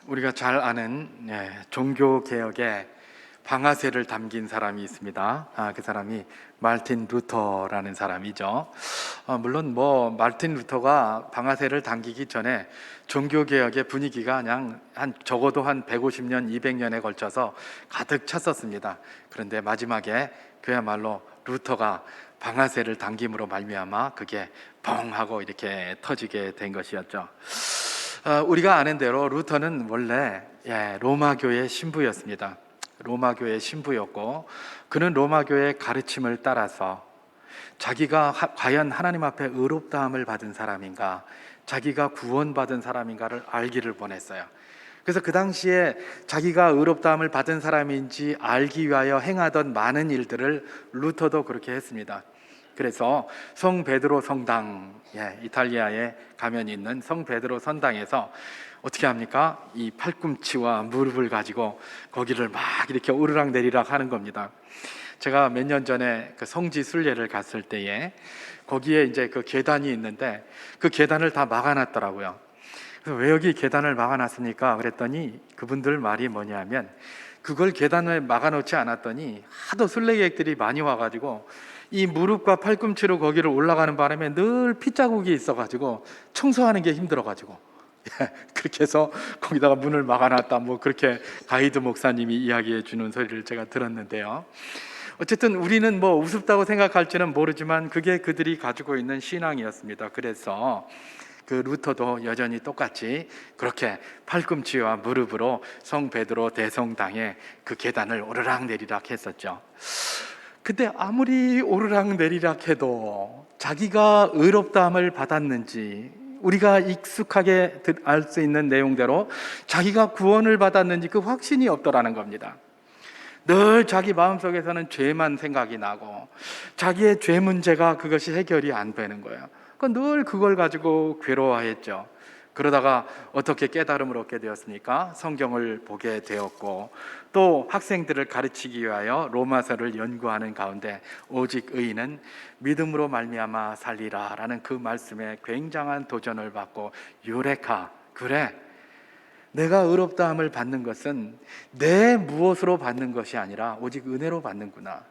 우리가 잘 아는 종교 개혁의 방아쇠를 담긴 사람이 있습니다. 그 사람이 말틴 루터라는 사람이죠. 물론 말틴 루터가 방아쇠를 당기기 전에 종교 개혁의 분위기가 그냥 적어도 한 150년, 200년에 걸쳐서 가득 찼었습니다. 그런데 마지막에 그야말로 루터가 방아쇠를 당김으로 말미암아 그게 뻥 하고 이렇게 터지게 된 것이었죠. 우리가 아는 대로 루터는 원래 로마교의 신부였습니다. 로마교의 신부였고, 그는 로마교의 가르침을 따라서 자기가 과연 하나님 앞에 의롭다함을 받은 사람인가, 자기가 구원받은 사람인가를 알기를 원했어요. 그래서 그 당시에 자기가 의롭다함을 받은 사람인지 알기 위하여 행하던 많은 일들을 루터도 그렇게 했습니다. 그래서 성 베드로 성당, 이탈리아에 가면 있는 성 베드로 성당에서 어떻게 합니까? 이 팔꿈치와 무릎을 가지고 거기를 막 이렇게 오르락내리락 하는 겁니다. 제가 몇 년 전에 그 성지 순례를 갔을 때에 거기에 이제 그 계단이 있는데 그 계단을 다 막아놨더라고요. 그래서 왜 여기 계단을 막아놨습니까? 그랬더니 그분들 말이 뭐냐면, 그걸 계단을 막아놓지 않았더니 하도 순례객들이 많이 와가지고 이 무릎과 팔꿈치로 거기를 올라가는 바람에 늘 핏자국이 있어가지고 청소하는 게 힘들어가지고 그렇게 해서 거기다가 문을 막아놨다, 그렇게 가이드 목사님이 이야기해 주는 소리를 제가 들었는데요. 어쨌든 우리는 우습다고 생각할지는 모르지만 그게 그들이 가지고 있는 신앙이었습니다. 그래서 그 루터도 여전히 똑같이 그렇게 팔꿈치와 무릎으로 성 베드로 대성당에 그 계단을 오르락내리락 했었죠. 근데 아무리 오르락내리락 해도 자기가 의롭다함을 받았는지, 우리가 익숙하게 알 수 있는 내용대로 자기가 구원을 받았는지 그 확신이 없더라는 겁니다. 늘 자기 마음속에서는 죄만 생각이 나고 자기의 죄 문제가 그것이 해결이 안 되는 거예요. 늘 그걸 가지고 괴로워했죠. 그러다가 어떻게 깨달음을 얻게 되었습니까? 성경을 보게 되었고, 또 학생들을 가르치기 위하여 로마서를 연구하는 가운데 오직 의인은 믿음으로 말미암아 살리라 라는 그 말씀에 굉장한 도전을 받고, 유레카, 그래, 내가 의롭다함을 받는 것은 내 무엇으로 받는 것이 아니라 오직 은혜로 받는구나.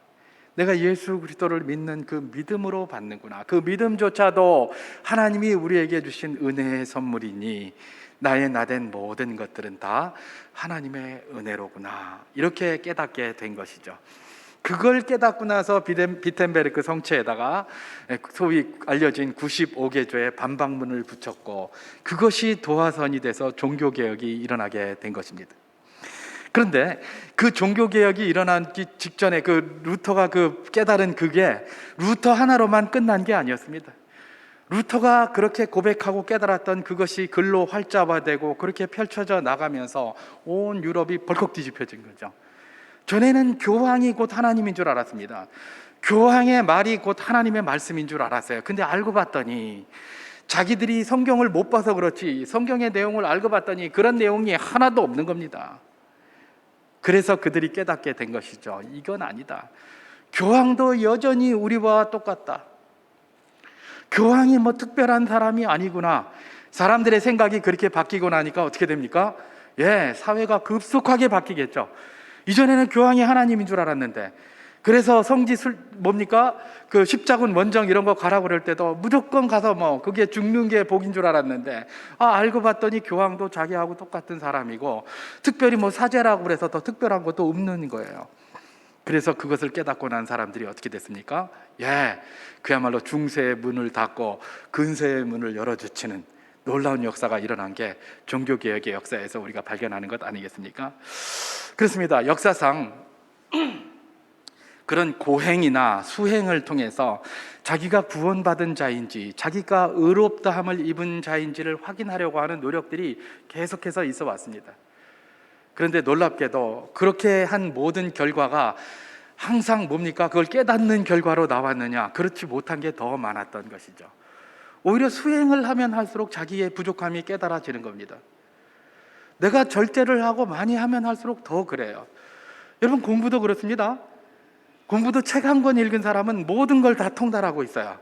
내가 예수 그리스도를 믿는 그 믿음으로 받는구나. 그 믿음조차도 하나님이 우리에게 주신 은혜의 선물이니 나의 나된 모든 것들은 다 하나님의 은혜로구나. 이렇게 깨닫게 된 것이죠. 그걸 깨닫고 나서 비텐베르크 성체에다가 소위 알려진 95개조의 반박문을 붙였고, 그것이 도화선이 돼서 종교개혁이 일어나게 된 것입니다. 그런데 그 종교개혁이 일어나기 직전에 그 루터가 깨달은 그게 루터 하나로만 끝난 게 아니었습니다. 루터가 그렇게 고백하고 깨달았던 그것이 글로 활자화되고 그렇게 펼쳐져 나가면서 온 유럽이 벌컥 뒤집혀진 거죠. 전에는 교황이 곧 하나님인 줄 알았습니다. 교황의 말이 곧 하나님의 말씀인 줄 알았어요. 근데 알고 봤더니 자기들이 성경을 못 봐서 그렇지 성경의 내용을 알고 봤더니 그런 내용이 하나도 없는 겁니다. 그래서 그들이 깨닫게 된 것이죠. 이건 아니다. 교황도 여전히 우리와 똑같다. 교황이 특별한 사람이 아니구나. 사람들의 생각이 그렇게 바뀌고 나니까 어떻게 됩니까? 사회가 급속하게 바뀌겠죠. 이전에는 교황이 하나님인 줄 알았는데, 그래서 그 십자군 원정 이런 거 가라고 그럴 때도 무조건 가서 그게 죽는 게 복인 줄 알았는데, 알고 봤더니 교황도 자기하고 똑같은 사람이고 특별히 사제라고 그래서 더 특별한 것도 없는 거예요. 그래서 그것을 깨닫고 난 사람들이 어떻게 됐습니까? 그야말로 중세의 문을 닫고 근세의 문을 열어젖히는 놀라운 역사가 일어난 게 종교개혁의 역사에서 우리가 발견하는 것 아니겠습니까? 그렇습니다. 역사상 그런 고행이나 수행을 통해서 자기가 구원받은 자인지, 자기가 의롭다함을 입은 자인지를 확인하려고 하는 노력들이 계속해서 있어 왔습니다. 그런데 놀랍게도 그렇게 한 모든 결과가 항상 그걸 깨닫는 결과로 나왔느냐? 그렇지 못한 게 더 많았던 것이죠. 오히려 수행을 하면 할수록 자기의 부족함이 깨달아지는 겁니다. 내가 절제를 하고 많이 하면 할수록 더 그래요. 여러분, 공부도 그렇습니다. 공부도 책 한 권 읽은 사람은 모든 걸 다 통달하고 있어요.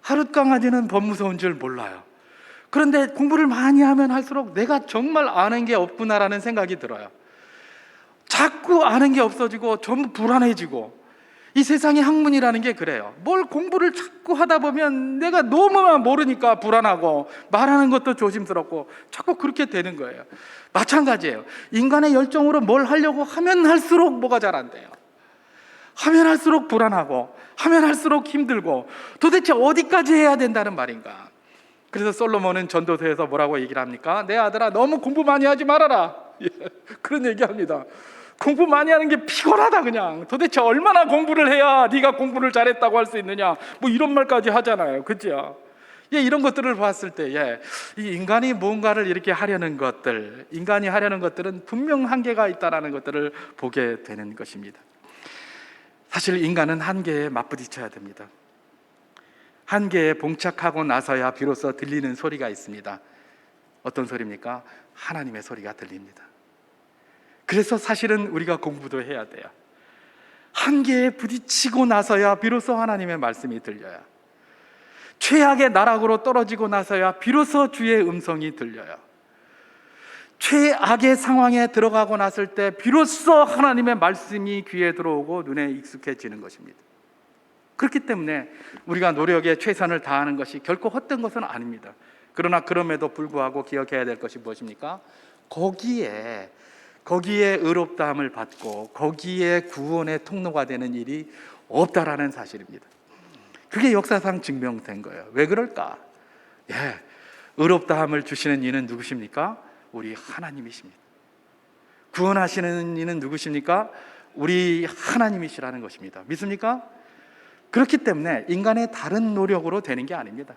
하룻강아지는 법 무서운 줄 몰라요. 그런데 공부를 많이 하면 할수록 내가 정말 아는 게 없구나라는 생각이 들어요. 자꾸 아는 게 없어지고 전부 불안해지고, 이 세상의 학문이라는 게 그래요. 뭘 공부를 자꾸 하다 보면 내가 너무 모르니까 불안하고 말하는 것도 조심스럽고 자꾸 그렇게 되는 거예요. 마찬가지예요. 인간의 열정으로 뭘 하려고 하면 할수록 뭐가 잘 안 돼요. 하면 할수록 불안하고 하면 할수록 힘들고, 도대체 어디까지 해야 된다는 말인가? 그래서 솔로몬은 전도서에서 뭐라고 얘기를 합니까? 내 아들아, 너무 공부 많이 하지 말아라. 그런 얘기합니다. 공부 많이 하는 게 피곤하다. 그냥 도대체 얼마나 공부를 해야 네가 공부를 잘했다고 할 수 있느냐, 뭐 이런 말까지 하잖아요. 그죠? 이런 것들을 봤을 때 이 인간이 뭔가를 이렇게 하려는 것들, 인간이 하려는 것들은 분명 한계가 있다는 것들을 보게 되는 것입니다. 사실 인간은 한계에 맞부딪혀야 됩니다. 한계에 봉착하고 나서야 비로소 들리는 소리가 있습니다. 어떤 소리입니까? 하나님의 소리가 들립니다. 그래서 사실은 우리가 공부도 해야 돼요. 한계에 부딪히고 나서야 비로소 하나님의 말씀이 들려요. 최악의 나락으로 떨어지고 나서야 비로소 주의 음성이 들려요. 최악의 상황에 들어가고 났을 때 비로소 하나님의 말씀이 귀에 들어오고 눈에 익숙해지는 것입니다. 그렇기 때문에 우리가 노력에 최선을 다하는 것이 결코 헛된 것은 아닙니다. 그러나 그럼에도 불구하고 기억해야 될 것이 무엇입니까? 거기에 의롭다함을 받고 거기에 구원의 통로가 되는 일이 없다라는 사실입니다. 그게 역사상 증명된 거예요. 왜 그럴까? 의롭다함을 주시는 이는 누구십니까? 우리 하나님이십니다. 구원하시는 이는 누구십니까? 우리 하나님이시라는 것입니다. 믿습니까? 그렇기 때문에 인간의 다른 노력으로 되는 게 아닙니다.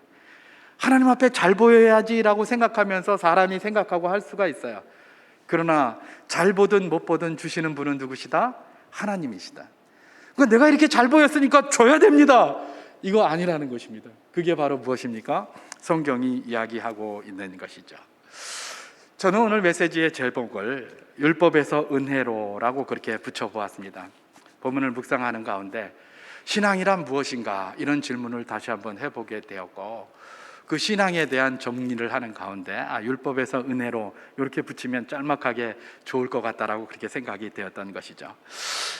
하나님 앞에 잘 보여야지라고 생각하면서 사람이 생각하고 할 수가 있어요. 그러나 잘 보든 못 보든 주시는 분은 누구시다? 하나님이시다. 그러니까 내가 이렇게 잘 보였으니까 줘야 됩니다, 이거 아니라는 것입니다. 그게 바로 무엇입니까? 성경이 이야기하고 있는 것이죠. 저는 오늘 메시지의 제목을 율법에서 은혜로라고 그렇게 붙여보았습니다. 본문을 묵상하는 가운데 신앙이란 무엇인가, 이런 질문을 다시 한번 해보게 되었고, 그 신앙에 대한 정리를 하는 가운데 율법에서 은혜로 이렇게 붙이면 짤막하게 좋을 것 같다라고 그렇게 생각이 되었던 것이죠.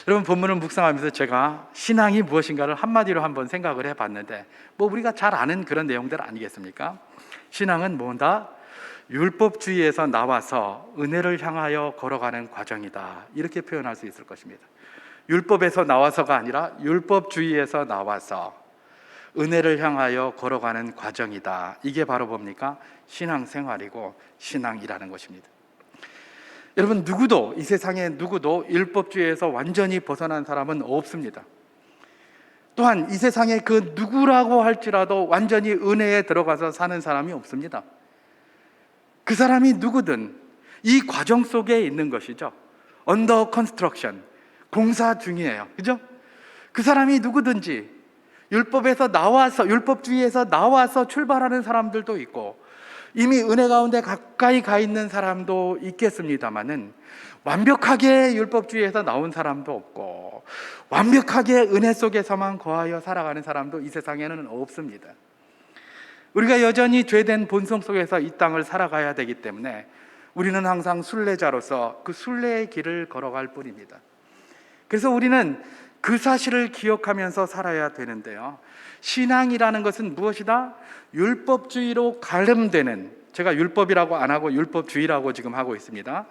여러분, 본문을 묵상하면서 제가 신앙이 무엇인가를 한마디로 한번 생각을 해봤는데, 뭐 우리가 잘 아는 그런 내용들 아니겠습니까? 신앙은 뭔다? 율법주의에서 나와서 은혜를 향하여 걸어가는 과정이다, 이렇게 표현할 수 있을 것입니다. 율법에서 나와서가 아니라 율법주의에서 나와서 은혜를 향하여 걸어가는 과정이다. 이게 바로 뭡니까? 신앙생활이고 신앙이라는 것입니다. 여러분, 이 세상에 누구도 율법주의에서 완전히 벗어난 사람은 없습니다. 또한 이 세상에 그 누구라고 할지라도 완전히 은혜에 들어가서 사는 사람이 없습니다. 그 사람이 누구든 이 과정 속에 있는 것이죠. Under construction, 공사 중이에요. 그죠? 그 사람이 누구든지 율법주의에서 나와서 출발하는 사람들도 있고, 이미 은혜 가운데 가까이 가 있는 사람도 있겠습니다만은, 완벽하게 율법주의에서 나온 사람도 없고 완벽하게 은혜 속에서만 거하여 살아가는 사람도 이 세상에는 없습니다. 우리가 여전히 죄된 본성 속에서 이 땅을 살아가야 되기 때문에 우리는 항상 순례자로서 그 순례의 길을 걸어갈 뿐입니다. 그래서 우리는 그 사실을 기억하면서 살아야 되는데요, 신앙이라는 것은 무엇이다? 율법주의로 가름되는, 제가 율법이라고 안 하고 율법주의라고 지금 하고 있습니다.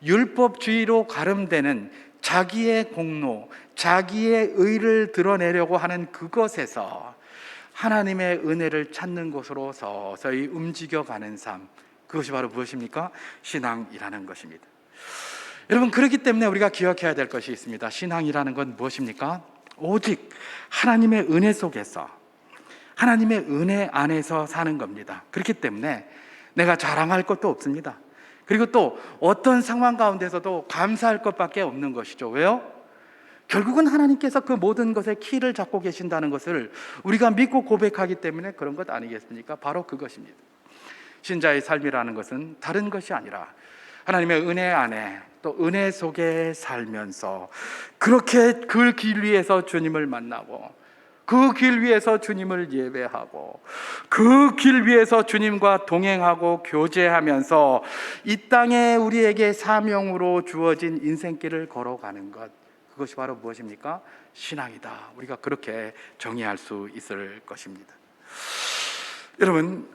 율법주의로 가름되는 자기의 공로, 자기의 의를 드러내려고 하는 그것에서 하나님의 은혜를 찾는 곳으로 서서히 움직여가는 삶, 그것이 바로 무엇입니까? 신앙이라는 것입니다. 여러분, 그렇기 때문에 우리가 기억해야 될 것이 있습니다. 신앙이라는 건 무엇입니까? 오직 하나님의 은혜 속에서, 하나님의 은혜 안에서 사는 겁니다. 그렇기 때문에 내가 자랑할 것도 없습니다. 그리고 또 어떤 상황 가운데서도 감사할 것밖에 없는 것이죠. 왜요? 결국은 하나님께서 그 모든 것의 키를 잡고 계신다는 것을 우리가 믿고 고백하기 때문에 그런 것 아니겠습니까? 바로 그것입니다. 신자의 삶이라는 것은 다른 것이 아니라 하나님의 은혜 안에, 또 은혜 속에 살면서 그렇게 그 길 위에서 주님을 만나고 그 길 위에서 주님을 예배하고 그 길 위에서 주님과 동행하고 교제하면서 이 땅에 우리에게 사명으로 주어진 인생길을 걸어가는 것, 그것이 바로 무엇입니까? 신앙이다. 우리가 그렇게 정의할 수 있을 것입니다. 여러분,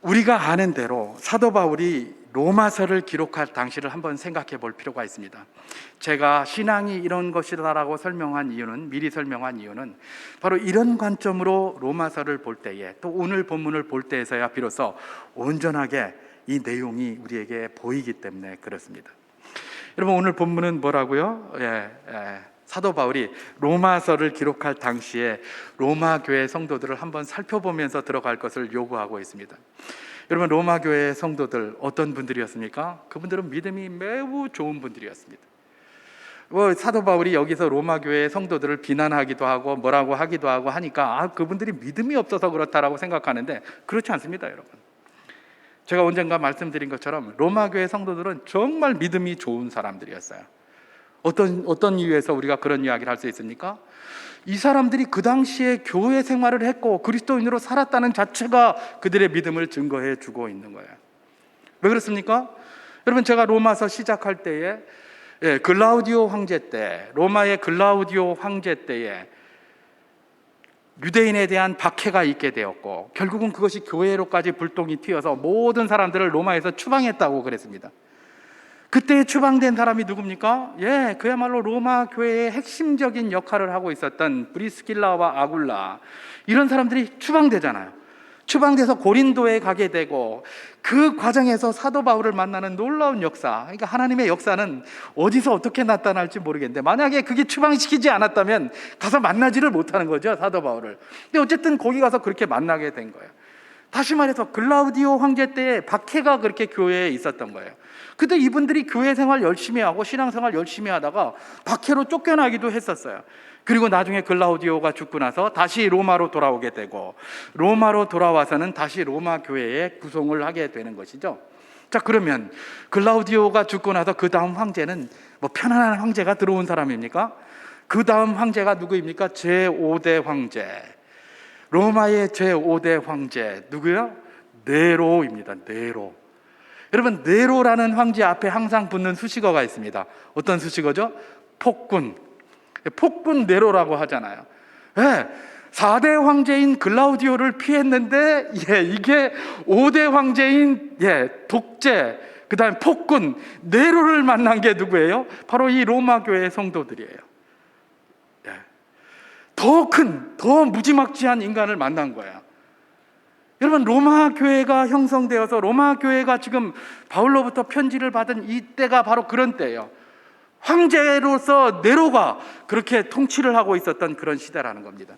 우리가 아는 대로 사도 바울이 로마서를 기록할 당시를 한번 생각해 볼 필요가 있습니다. 제가 신앙이 이런 것이다라고 설명한 이유는, 미리 설명한 이유는 바로 이런 관점으로 로마서를 볼 때에, 또 오늘 본문을 볼 때에서야 비로소 온전하게 이 내용이 우리에게 보이기 때문에 그렇습니다. 여러분, 오늘 본문은 뭐라고요? 사도 바울이 로마서를 기록할 당시에 로마 교회 성도들을 한번 살펴보면서 들어갈 것을 요구하고 있습니다. 여러분, 로마 교회 성도들 어떤 분들이었습니까? 그분들은 믿음이 매우 좋은 분들이었습니다. 사도 바울이 여기서 로마 교회 성도들을 비난하기도 하고 뭐라고 하기도 하고 하니까 그분들이 믿음이 없어서 그렇다라고 생각하는데 그렇지 않습니다, 여러분. 제가 언젠가 말씀드린 것처럼 로마 교회 성도들은 정말 믿음이 좋은 사람들이었어요. 어떤 이유에서 우리가 그런 이야기를 할 수 있습니까? 이 사람들이 그 당시에 교회 생활을 했고 그리스도인으로 살았다는 자체가 그들의 믿음을 증거해 주고 있는 거예요. 왜 그렇습니까? 여러분, 제가 로마서 시작할 때에 글라우디오 황제 때, 로마의 글라우디오 황제 때에 유대인에 대한 박해가 있게 되었고 결국은 그것이 교회로까지 불똥이 튀어서 모든 사람들을 로마에서 추방했다고 그랬습니다. 그때 추방된 사람이 누굽니까? 그야말로 로마 교회의 핵심적인 역할을 하고 있었던 브리스길라와 아굴라, 이런 사람들이 추방되잖아요. 추방돼서 고린도에 가게 되고 그 과정에서 사도 바울을 만나는 놀라운 역사, 그러니까 하나님의 역사는 어디서 어떻게 나타날지 모르겠는데 만약에 그게 추방시키지 않았다면 가서 만나지를 못하는 거죠, 사도 바울을. 근데 어쨌든 거기 가서 그렇게 만나게 된 거예요. 다시 말해서 글라우디오 황제 때에 박해가 그렇게 교회에 있었던 거예요. 그때 이분들이 교회 생활 열심히 하고 신앙생활 열심히 하다가 박해로 쫓겨나기도 했었어요. 그리고 나중에 글라우디오가 죽고 나서 다시 로마로 돌아오게 되고 로마로 돌아와서는 다시 로마 교회에 구송을 하게 되는 것이죠. 자, 그러면 글라우디오가 죽고 나서 그 다음 황제는 편안한 황제가 들어온 사람입니까? 그 다음 황제가 누구입니까? 제5대 황제, 로마의 제5대 황제 누구요? 네로입니다. 네로. 여러분, 네로라는 황제 앞에 항상 붙는 수식어가 있습니다. 어떤 수식어죠? 폭군. 폭군 네로라고 하잖아요. 4대 황제인 글라우디오를 피했는데 이게 5대 황제인 독재, 그 다음에 폭군 네로를 만난 게 누구예요? 바로 이 로마 교회의 성도들이에요. 더 무지막지한 인간을 만난 거예요. 여러분, 로마 교회가 형성되어서 로마 교회가 지금 바울로부터 편지를 받은 이때가 바로 그런 때예요. 황제로서 네로가 그렇게 통치를 하고 있었던 그런 시대라는 겁니다.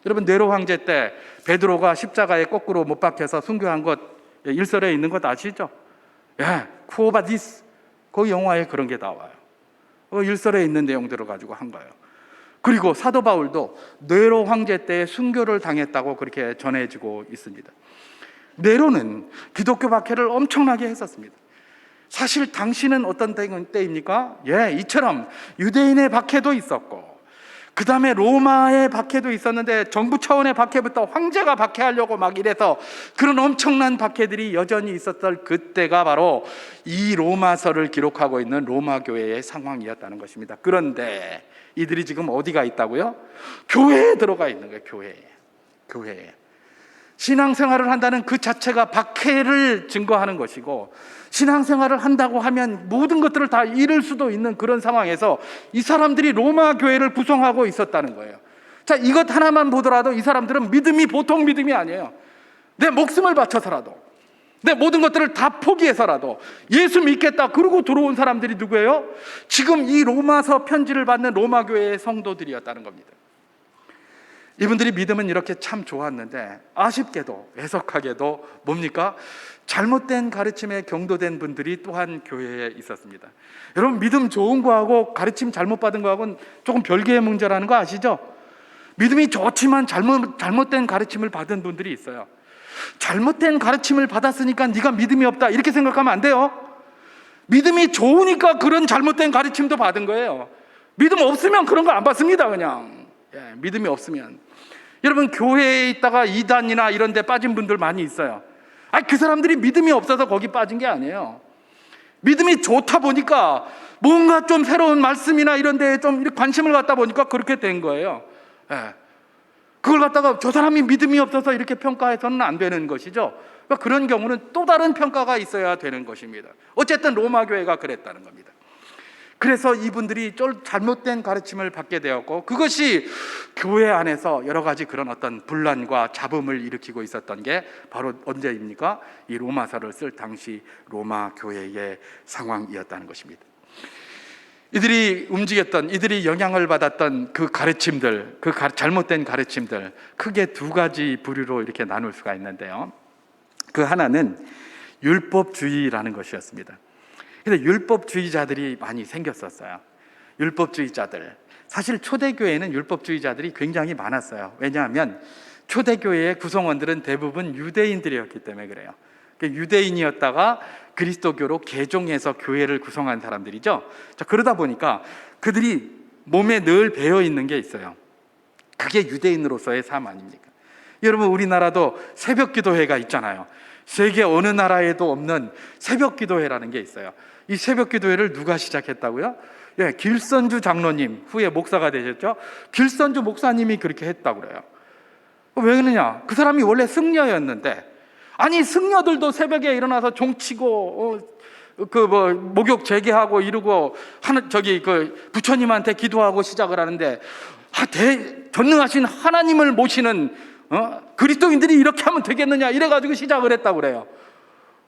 여러분, 네로 황제 때 베드로가 십자가에 거꾸로 못 박혀서 순교한 것, 일설에 있는 것 아시죠? 쿠오바디스, 그 영화에 그런 게 나와요. 일설에 있는 내용들을 가지고 한 거예요. 그리고 사도 바울도 네로 황제 때 순교를 당했다고 그렇게 전해지고 있습니다. 네로는 기독교 박해를 엄청나게 했었습니다. 사실 당시는 어떤 때입니까? 이처럼 유대인의 박해도 있었고 그 다음에 로마의 박해도 있었는데 정부 차원의 박해부터 황제가 박해하려고 막 이래서 그런 엄청난 박해들이 여전히 있었던 그때가 바로 이 로마서를 기록하고 있는 로마 교회의 상황이었다는 것입니다. 그런데 이들이 지금 어디가 있다고요? 교회에 들어가 있는 거예요. 교회에. 신앙생활을 한다는 그 자체가 박해를 증거하는 것이고 신앙생활을 한다고 하면 모든 것들을 다 잃을 수도 있는 그런 상황에서 이 사람들이 로마 교회를 구성하고 있었다는 거예요. 자, 이것 하나만 보더라도 이 사람들은 믿음이 보통 믿음이 아니에요. 내 목숨을 바쳐서라도, 내 모든 것들을 다 포기해서라도 예수 믿겠다 그러고 들어온 사람들이 누구예요? 지금 이 로마서 편지를 받는 로마 교회의 성도들이었다는 겁니다. 이분들이 믿음은 이렇게 참 좋았는데 아쉽게도, 애석하게도 뭡니까? 잘못된 가르침에 경도된 분들이 또한 교회에 있었습니다. 여러분, 믿음 좋은 거하고 가르침 잘못 받은 거하고는 조금 별개의 문제라는 거 아시죠? 믿음이 좋지만 잘못된 가르침을 받은 분들이 있어요. 잘못된 가르침을 받았으니까 네가 믿음이 없다 이렇게 생각하면 안 돼요. 믿음이 좋으니까 그런 잘못된 가르침도 받은 거예요. 믿음 없으면 그런 거 안 받습니다. 그냥 믿음이 없으면. 여러분, 교회에 있다가 이단이나 이런 데 빠진 분들 많이 있어요. 그 사람들이 믿음이 없어서 거기 빠진 게 아니에요. 믿음이 좋다 보니까 뭔가 좀 새로운 말씀이나 이런 데에 좀 관심을 갖다 보니까 그렇게 된 거예요. 그걸 갖다가 저 사람이 믿음이 없어서 이렇게 평가해서는 안 되는 것이죠. 그러니까 그런 경우는 또 다른 평가가 있어야 되는 것입니다. 어쨌든 로마 교회가 그랬다는 겁니다. 그래서 이분들이 잘못된 가르침을 받게 되었고, 그것이 교회 안에서 여러 가지 그런 어떤 분란과 잡음을 일으키고 있었던 게 바로 언제입니까? 이 로마서를 쓸 당시 로마 교회의 상황이었다는 것입니다. 이들이 움직였던, 이들이 영향을 받았던 그 가르침들, 잘못된 가르침들, 크게 두 가지 부류로 이렇게 나눌 수가 있는데요. 그 하나는 율법주의라는 것이었습니다. 근데 율법주의자들이 많이 생겼었어요. 율법주의자들. 사실 초대교회에는 율법주의자들이 굉장히 많았어요. 왜냐하면 초대교회의 구성원들은 대부분 유대인들이었기 때문에 그래요. 유대인이었다가 그리스도교로 개종해서 교회를 구성한 사람들이죠. 그러다 보니까 그들이 몸에 늘 배어 있는 게 있어요. 그게 유대인으로서의 삶 아닙니까? 여러분, 우리나라도 새벽기도회가 있잖아요. 세계 어느 나라에도 없는 새벽기도회라는 게 있어요. 이 새벽기도회를 누가 시작했다고요? 길선주 장로님, 후에 목사가 되셨죠. 길선주 목사님이 그렇게 했다고 그래요. 왜 그러냐? 그 사람이 원래 승려였는데, 승려들도 새벽에 일어나서 종치고 목욕 재개하고 이러고 부처님한테 기도하고 시작을 하는데, 전능하신 하나님을 모시는 그리스도인들이 이렇게 하면 되겠느냐, 이래가지고 시작을 했다고 그래요.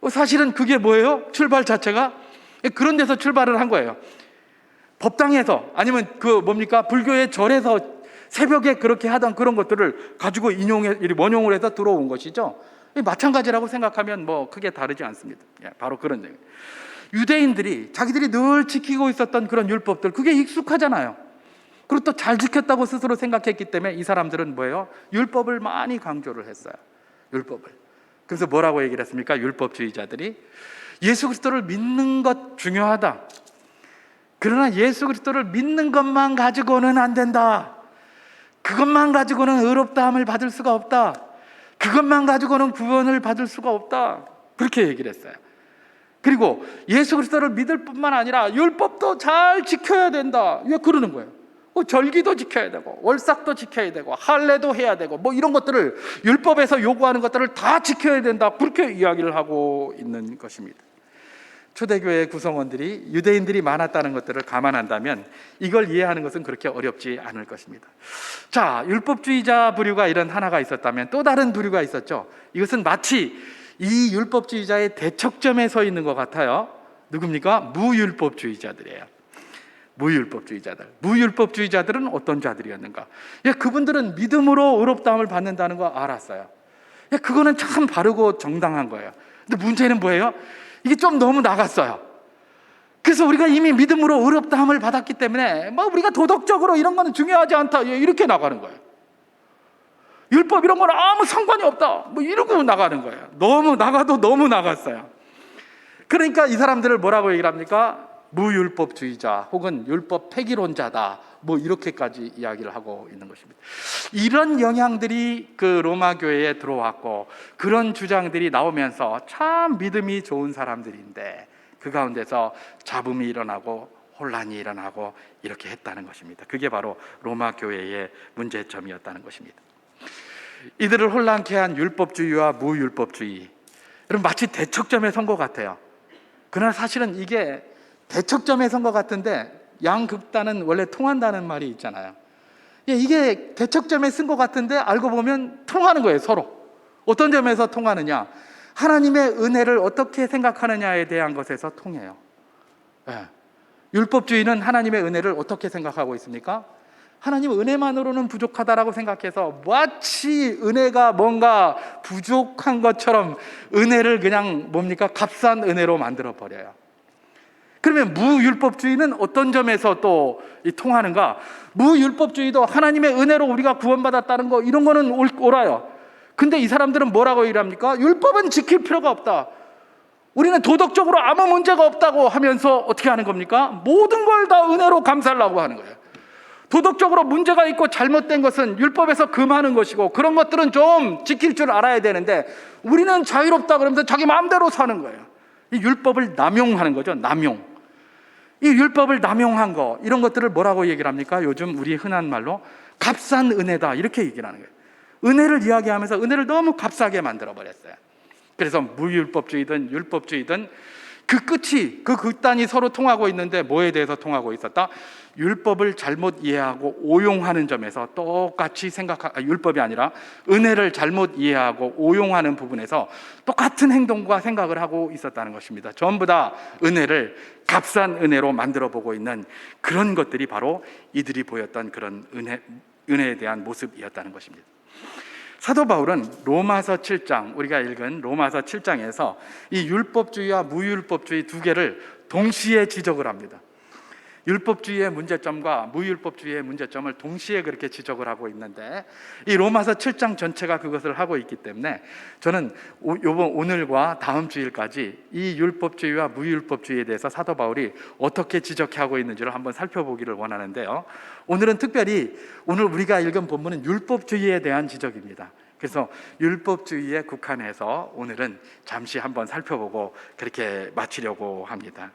사실은 그게 뭐예요? 출발 자체가 그런 데서 출발을 한 거예요. 법당에서, 아니면 불교의 절에서 새벽에 그렇게 하던 그런 것들을 가지고 원용을 해서 들어온 것이죠. 마찬가지라고 생각하면 크게 다르지 않습니다. 바로 그런 얘기예요. 유대인들이 자기들이 늘 지키고 있었던 그런 율법들, 그게 익숙하잖아요. 그리고 또 잘 지켰다고 스스로 생각했기 때문에 이 사람들은 뭐예요? 율법을 많이 강조를 했어요. 율법을. 그래서 뭐라고 얘기를 했습니까? 율법주의자들이 예수 그리스도를 믿는 것 중요하다. 그러나 예수 그리스도를 믿는 것만 가지고는 안 된다. 그것만 가지고는 의롭다함을 받을 수가 없다. 그것만 가지고는 구원을 받을 수가 없다. 그렇게 얘기를 했어요. 그리고 예수 그리스도를 믿을 뿐만 아니라 율법도 잘 지켜야 된다. 왜 그러는 거예요? 절기도 지켜야 되고 월삭도 지켜야 되고 할례도 해야 되고 이런 것들을, 율법에서 요구하는 것들을 다 지켜야 된다. 그렇게 이야기를 하고 있는 것입니다. 초대교회 구성원들이 유대인들이 많았다는 것들을 감안한다면 이걸 이해하는 것은 그렇게 어렵지 않을 것입니다. 자, 율법주의자 부류가 이런 하나가 있었다면 또 다른 부류가 있었죠. 이것은 마치 이 율법주의자의 대척점에 서 있는 것 같아요. 누굽니까? 무율법주의자들이에요. 무율법주의자들은 어떤 자들이었는가? 그분들은 믿음으로 의롭다함을 받는다는 거 알았어요. 그거는 참 바르고 정당한 거예요. 근데 문제는 뭐예요? 이게 좀 너무 나갔어요. 그래서 우리가 이미 믿음으로 의롭다함을 받았기 때문에 우리가 도덕적으로 이런 거는 중요하지 않다, 이렇게 나가는 거예요. 율법 이런 거는 아무 상관이 없다, 이러고 나가는 거예요. 너무 나갔어요. 그러니까 이 사람들을 뭐라고 얘기를 합니까? 무율법주의자 혹은 율법 폐기론자다, 이렇게까지 이야기를 하고 있는 것입니다. 이런 영향들이 그 로마 교회에 들어왔고, 그런 주장들이 나오면서 참 믿음이 좋은 사람들인데 그 가운데서 잡음이 일어나고 혼란이 일어나고 이렇게 했다는 것입니다. 그게 바로 로마 교회의 문제점이었다는 것입니다. 이들을 혼란케 한 율법주의와 무율법주의, 여러분, 마치 대척점에 선 것 같아요. 그러나 사실은 이게 대척점에 선 것 같은데 양극단은 원래 통한다는 말이 있잖아요. 이게 대척점에 쓴 것 같은데 알고 보면 통하는 거예요. 서로. 어떤 점에서 통하느냐? 하나님의 은혜를 어떻게 생각하느냐에 대한 것에서 통해요. 율법주의는 하나님의 은혜를 어떻게 생각하고 있습니까? 하나님 은혜만으로는 부족하다라고 생각해서 마치 은혜가 뭔가 부족한 것처럼 은혜를 그냥 값싼 은혜로 만들어 버려요. 그러면 무율법주의는 어떤 점에서 또 통하는가? 무율법주의도 하나님의 은혜로 우리가 구원받았다는 거, 이런 거는 옳아요. 근데 이 사람들은 뭐라고 얘기합니까? 율법은 지킬 필요가 없다. 우리는 도덕적으로 아무 문제가 없다고 하면서 어떻게 하는 겁니까? 모든 걸 다 은혜로 감사하려고 하는 거예요. 도덕적으로 문제가 있고 잘못된 것은 율법에서 금하는 것이고 그런 것들은 좀 지킬 줄 알아야 되는데 우리는 자유롭다 그러면서 자기 마음대로 사는 거예요. 이 율법을 남용하는 거죠. 남용. 이 율법을 남용한 거, 이런 것들을 뭐라고 얘기를 합니까? 요즘 우리 흔한 말로 값싼 은혜다 이렇게 얘기를 하는 거예요. 은혜를 이야기하면서 은혜를 너무 값싸게 만들어 버렸어요. 그래서 무율법주의든 율법주의든 그 끝이, 그 극단이 서로 통하고 있는데 뭐에 대해서 통하고 있었다? 율법을 잘못 이해하고 오용하는 점에서 똑같이 율법이 아니라 은혜를 잘못 이해하고 오용하는 부분에서 똑같은 행동과 생각을 하고 있었다는 것입니다. 전부 다 은혜를 값싼 은혜로 만들어 보고 있는 그런 것들이 바로 이들이 보였던 그런 은혜에 대한 모습이었다는 것입니다. 사도 바울은 로마서 7장, 우리가 읽은 로마서 7장에서 이 율법주의와 무율법주의 두 개를 동시에 지적을 합니다. 율법주의의 문제점과 무율법주의의 문제점을 동시에 그렇게 지적을 하고 있는데 이 로마서 7장 전체가 그것을 하고 있기 때문에 저는 오늘과 다음 주일까지 이 율법주의와 무율법주의에 대해서 사도 바울이 어떻게 지적하고 있는지를 한번 살펴보기를 원하는데요. 오늘은 특별히 오늘 우리가 읽은 본문은 율법주의에 대한 지적입니다. 그래서 율법주의에 국한해서 오늘은 잠시 한번 살펴보고 그렇게 마치려고 합니다.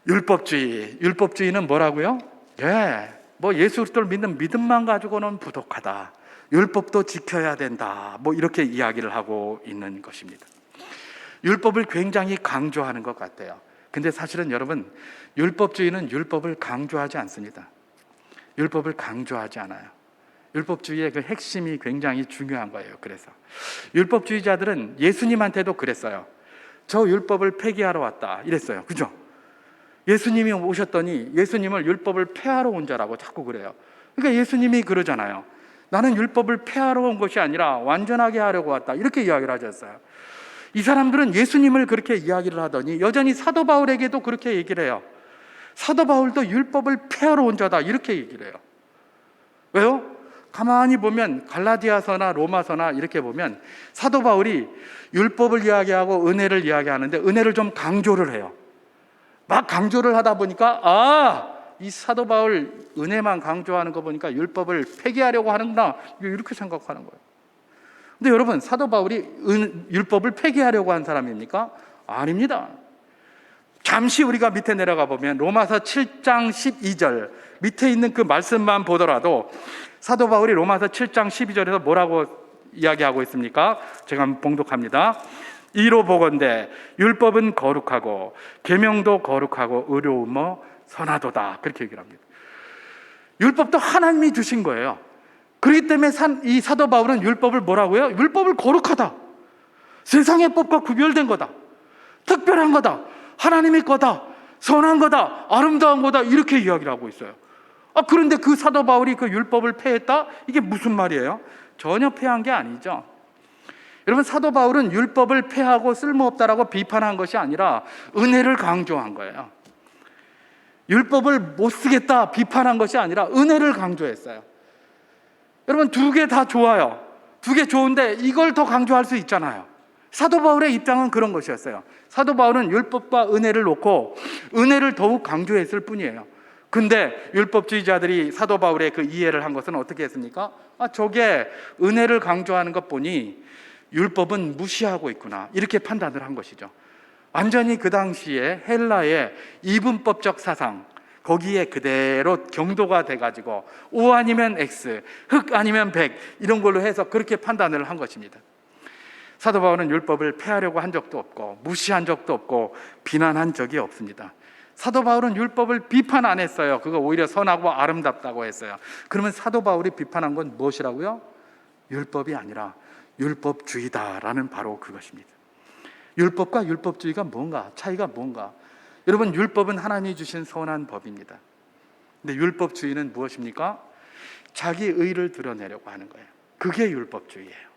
율법주의는 뭐라고요? 뭐 예수 그리스도를 믿는 믿음만 가지고는 부족하다. 율법도 지켜야 된다. 뭐 이렇게 이야기를 하고 있는 것입니다. 율법을 굉장히 강조하는 것 같아요. 근데 사실은 여러분, 율법주의는 율법을 강조하지 않습니다. 율법을 강조하지 않아요. 율법주의의 그 핵심이 굉장히 중요한 거예요. 그래서 율법주의자들은 예수님한테도 그랬어요. 저 율법을 폐기하러 왔다 이랬어요. 그죠? 예수님이 오셨더니 예수님을 율법을 폐하러 온 자라고 자꾸 그래요. 그러니까 예수님이 그러잖아요. 나는 율법을 폐하러 온 것이 아니라 완전하게 하려고 왔다 이렇게 이야기를 하셨어요. 이 사람들은 예수님을 그렇게 이야기를 하더니 여전히 사도 바울에게도 그렇게 얘기를 해요. 사도 바울도 율법을 폐하러 온 자다 이렇게 얘기를 해요. 왜요? 가만히 보면 갈라디아서나 로마서나 이렇게 보면 사도 바울이 율법을 이야기하고 은혜를 이야기하는데 은혜를 좀 강조를 해요. 막 강조를 하다 보니까 이 사도 바울 은혜만 강조하는 거 보니까 율법을 폐기하려고 하는구나 이렇게 생각하는 거예요. 근데 여러분, 사도 바울이 율법을 폐기하려고 한 사람입니까? 아닙니다. 잠시 우리가 밑에 내려가 보면 로마서 7장 12절 밑에 있는 그 말씀만 보더라도 사도 바울이 로마서 7장 12절에서 뭐라고 이야기하고 있습니까? 제가 한번 봉독합니다. 이로 보건대 율법은 거룩하고 계명도 거룩하고 의로우며 선하도다 그렇게 얘기를 합니다. 율법도 하나님이 주신 거예요. 그렇기 때문에 이 사도 바울은 율법을 뭐라고요? 율법을 거룩하다, 세상의 법과 구별된 거다, 특별한 거다, 하나님의 거다, 선한 거다, 아름다운 거다 이렇게 이야기를 하고 있어요. 그런데 그 사도 바울이 그 율법을 폐했다? 이게 무슨 말이에요? 전혀 폐한 게 아니죠. 여러분, 사도 바울은 율법을 폐하고 쓸모없다라고 비판한 것이 아니라 은혜를 강조한 거예요. 율법을 못 쓰겠다 비판한 것이 아니라 은혜를 강조했어요. 여러분, 두 개 다 좋아요. 두 개 좋은데 이걸 더 강조할 수 있잖아요. 사도 바울의 입장은 그런 것이었어요. 사도 바울은 율법과 은혜를 놓고 은혜를 더욱 강조했을 뿐이에요. 근데 율법주의자들이 사도 바울의 그 이해를 한 것은 어떻게 했습니까? 저게 은혜를 강조하는 것 보니 율법은 무시하고 있구나 이렇게 판단을 한 것이죠. 완전히 그 당시에 헬라의 이분법적 사상 거기에 그대로 경도가 돼가지고 O 아니면 X, 흑 아니면 백 이런 걸로 해서 그렇게 판단을 한 것입니다. 사도 바울은 율법을 폐하려고 한 적도 없고 무시한 적도 없고 비난한 적이 없습니다. 사도 바울은 율법을 비판 안 했어요. 그거 오히려 선하고 아름답다고 했어요. 그러면 사도 바울이 비판한 건 무엇이라고요? 율법이 아니라 율법주의다라는 바로 그것입니다. 율법과 율법주의가 뭔가, 차이가 뭔가? 여러분, 율법은 하나님이 주신 선한 법입니다. 근데 율법주의는 무엇입니까? 자기 의를 드러내려고 하는 거예요. 그게 율법주의예요.